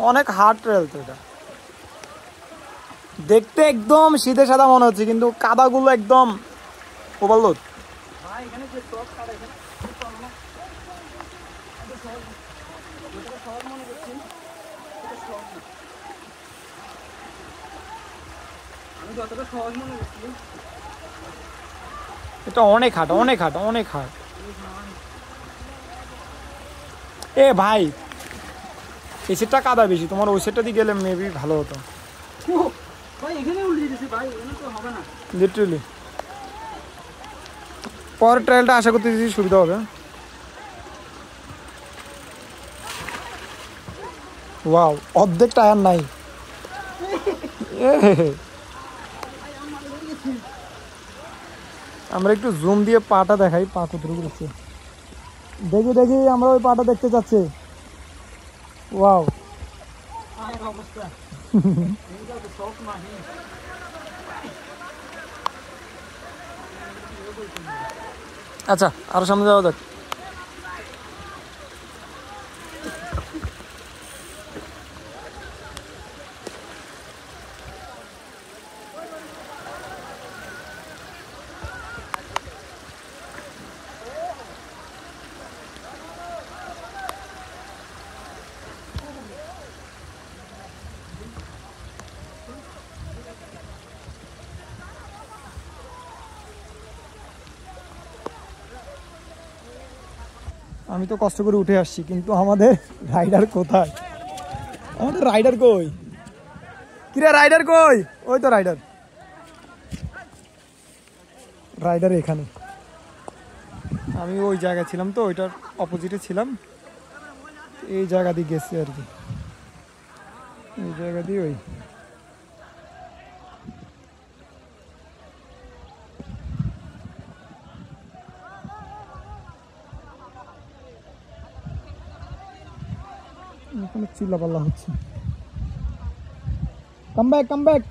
অনেক hard trail তো এটা, দেখতে একদম সিধে সাদা মনে হচ্ছে কিন্তু কাদাগুলো একদম ওভারলোড। এটা অনেক হার্ড, অনেক হার্ড, অনেক হার্ড। এ ভাই এই সেটটা কাদা বেশি, তোমার ওই সেটটা দিয়ে গেলে মেবি ভালো হতো। লিটারেলি পরের ট্রায়ালটা আশা করতে সুবিধা হবে। ওয়াও, অর্ধেক টায়ার নাই। আমরা একটু জুম দিয়ে পাটা দেখাই, পা কতটুকু করছে দেখি দেখি, আমরা ওই পাটা দেখতে চাচ্ছি। ওয়াও আচ্ছা, আরো সামনে যাওয়া যাক। আমি তো কষ্ট করে উঠে আসছি, কিন্তু আমাদের রাইডার কোথায়? আমাদের রাইডার কই? কিরে রাইডার কই? ওই তো রাইডার, রাইডার এখানে। আমি ওই জায়গায় ছিলাম তো, ওইটার অপোজিটে ছিলাম, এই জায়গা দিয়ে গেছি আর কি, এই জায়গা দিয়ে। ওই এখানে চিল্লাপাল্লা হচ্ছে। Come back, come back.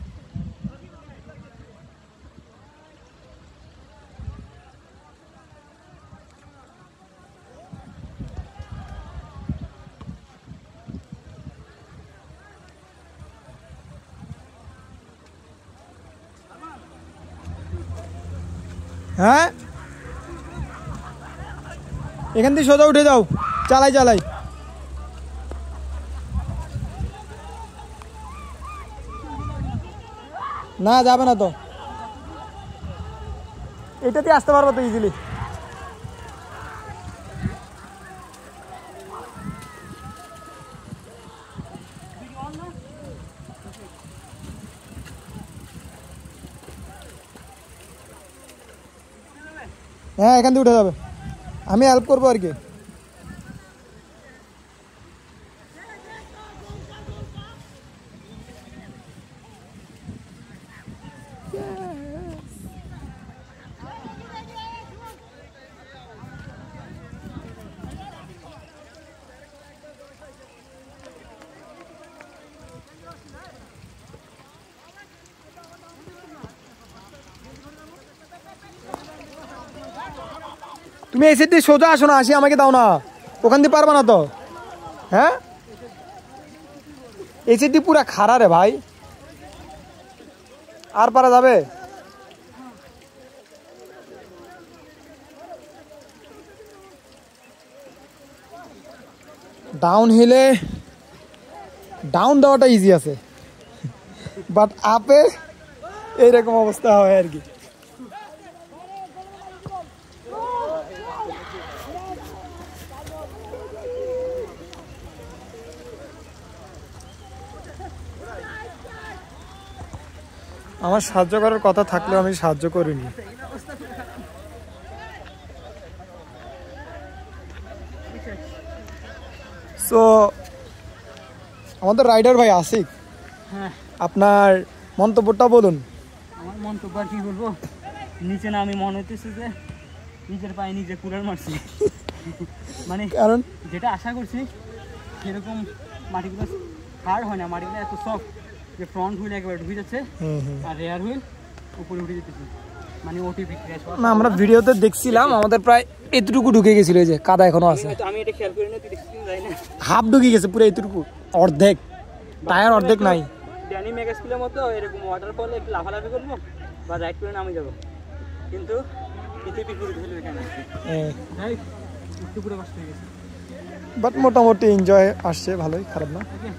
হ্যাঁ, এখান থেকে সোজা উঠে যাও, চালাই চালাই। না যাবে না তো, এটাতে আসতে পারবো তো ইজিলি। হ্যাঁ, এখান থেকে উঠে যাবে, আমি হেল্প করবো আর কি। তুমি এই সাইড দিয়ে সোজা আসো না, আসি আমাকে দাও না, ওখান দিয়ে পারবা না তো। হ্যাঁ, এই সাইড দিয়ে পুরা খাড়া রে ভাই, আর পারা যাবে? ডাউন হিলে ডাউন দেওয়াটা ইজি আছে, বাট আপে এইরকম অবস্থা হয় আর কি। আমার সাহায্য করার কথা থাকলেও আমি সাহায্য করিনি। সো আমাদের রাইডার ভাই আসিক, আপনার মন্তব্যটা বলুন। আমার মন্তব্য আর কি বলবো, নিচে না আমি মনে হইতেছে যে নিজের পায়ে নিজে কুড়াল মারছি। মানে কারণ যেটা আশা করছি সেরকম মাটিগুলো হার্ড হয় না, মাটিগুলো এত সফট যে ফ্রন্ট হুইল একেবারে ঢুকে যাচ্ছে আর রেয়ার হুইল উপরে উঠে যেতেছে। মানে ওটিপি ক্র্যাশ হওয়া। না আমরা ভিডিওতে দেখছিলাম আমাদের প্রায় এতটুকু ঢুকে গেছিল, এই যে কাদা এখনো আছে, আমি এটা খেয়াল করি না, তুই দেখছিস যাই না, হাফ ঢুকে গেছে পুরো এতটুকু, অর্ধেক টায়ার অর্ধেক নাই। ড্যানি ম্যাগাস্কুলের মতো এরকম ওয়াটারফলে একটু লাফালাফি করবো বা রাইড করে নামে যাবো, কিন্তু এতে বিপরীত হলো এখানে, রাইট একটু পুরো কষ্ট হয়ে গেছে। বাট মোটামুটি এনজয় আসছে ভালোই, খারাপ না। ওকে